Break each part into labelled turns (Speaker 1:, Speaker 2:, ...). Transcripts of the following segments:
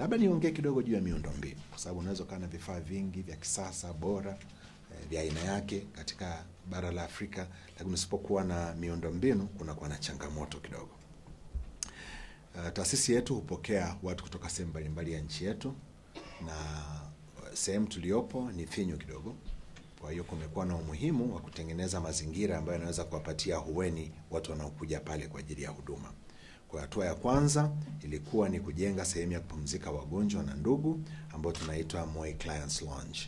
Speaker 1: Labda niongee kidogo juu ya miundombinu, kwa sababu unaweza kuwa na vifaa vingi vya kisasa bora vya aina yake katika bara la Afrika, lakini usipokuwa na miundombinu kunakuwa na changamoto kidogo. Taasisi yetu hupokea watu kutoka sehemu mbalimbali ya nchi yetu, na sehemu tuliopo ni finyu kidogo. Kwa hiyo kumekuwa na umuhimu wa kutengeneza mazingira ambayo yanaweza kuwapatia hueni watu wanaokuja pale kwa ajili ya huduma. Kwa hatua ya kwanza ilikuwa ni kujenga sehemu ya kupumzika wagonjwa na ndugu ambayo tunaitwa Moi Clients Lounge.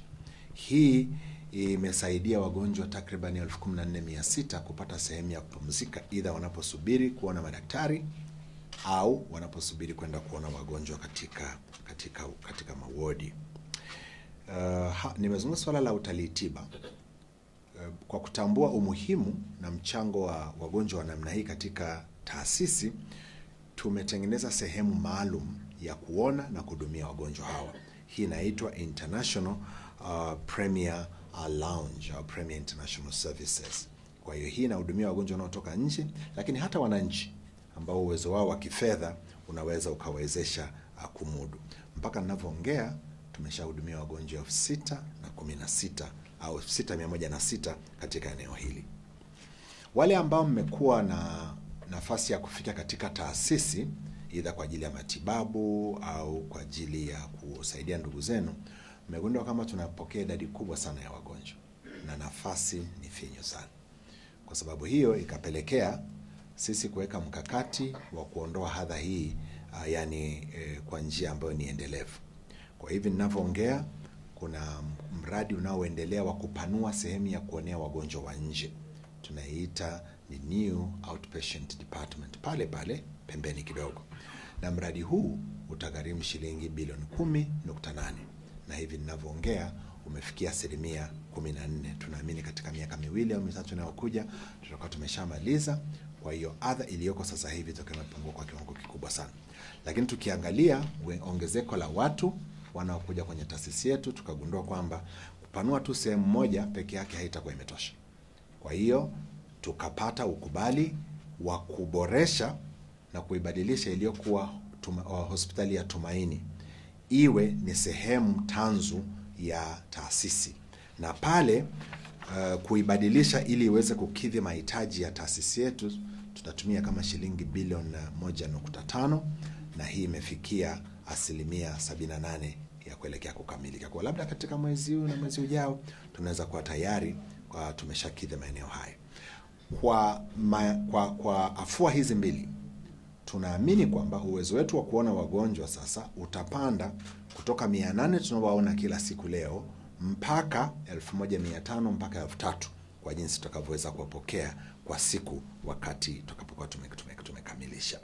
Speaker 1: Hii imesaidia wagonjwa takriban 14,600 kupata sehemu ya kupumzika, either wanaposubiri kuona madaktari au wanaposubiri kwenda kuona wagonjwa katika mawodi. Nimezungumza swala la utalii tiba. Kwa kutambua umuhimu na mchango wa wagonjwa wa namna hii katika taasisi, tumetengeneza sehemu maalum ya kuona na kuhudumia wagonjwa hawa. Hii inaitwa International Premier Lounge au Premier International Services. Kwa hiyo hii inahudumia wagonjwa wanaotoka nje, lakini hata wananchi ambao uwezo wao wa kifedha unaweza ukawezesha kumudu. Mpaka ninavyoongea tumeshahudumia wagonjwa 616 au 6106 katika eneo hili. Wale ambao mmekuwa na nafasi ya kufika katika taasisi either kwa ajili ya matibabu au kwa ajili ya kusaidia ndugu zenu, mmegundua kama tunapokea idadi kubwa sana ya wagonjwa na nafasi ni finyu sana. Kwa sababu hiyo ikapelekea sisi kuweka mkakati wa kuondoa hadha hii kwa njia ambayo ni endelevu. Kwa hivi ninavyoongea kuna mradi unaoendelea wa kupanua sehemu ya kuonea wagonjwa wa nje. Tunaiita ni New Outpatient Department pale pembeni kidogo. Na mradi huu utagharimu shilingi bilioni 10.8. Na hivi ninavyoongea umefikia 14%. Tunaamini katika miaka 2 au 3 inayokuja tutakuwa tumeshamaliza. Kwa hiyo adha iliyoko sasa hivi imepungua kwa kiwango kikubwa sana. Lakini tukiangalia ongezeko la watu wanaokuja kwenye taasisi yetu, tukagundua kwamba kupanua tu sehemu moja peke yake haitakuwa imetosha. Kwa hiyo tukapata ukubali wa kuboresha na kuibadilisha iliyokuwa hospitali ya Tumaini iwe ni sehemu tanzu ya taasisi, na pale kuibadilisha ili iweze kukidhi mahitaji ya taasisi yetu tutatumia kama shilingi bilioni 1.5, na hii imefikia 78% ya kuelekea kukamilika. Kwa labda katika mwezi huu na mwezi ujao tunaweza kuwa tayari kwa tumeshakidhi maeneo haya. Kwa afua hizi mbili tunaamini kwamba uwezo wetu wa kuona wagonjwa sasa utapanda kutoka 800 tunaowaona kila siku leo mpaka 1500 mpaka 3000 kwa jinsi tutakavyoweza kuwapokea kwa siku wakati tutakapokuwa tumekamilisha.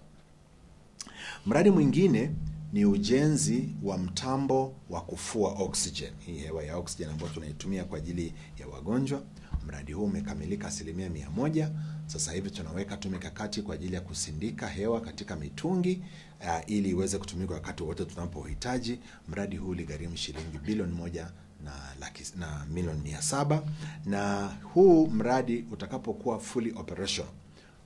Speaker 1: Mradi mwingine ni ujenzi wa mtambo wa kufua oxygen. Hii hewa ya oxygen ambayo tunaitumia kwa ajili ya wagonjwa. Mradi huu umekamilika 100%. Sasa hivi tunaweka mikakati kwa ajili ya kusindika hewa katika mitungi ili iweze kutumika wakati wote tunapohitaji. Mradi huu uligharimu shilingi bilioni 1.7 milioni, na huu mradi utakapokuwa fully operation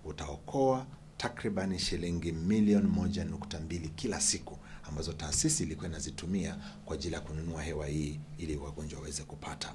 Speaker 1: utaokoa takriban shilingi milioni 1.2 kila siku ambazo taasisi ilikuwa inazitumia kwa ajili ya kununua hewa hii ili wagonjwa waweze kupata.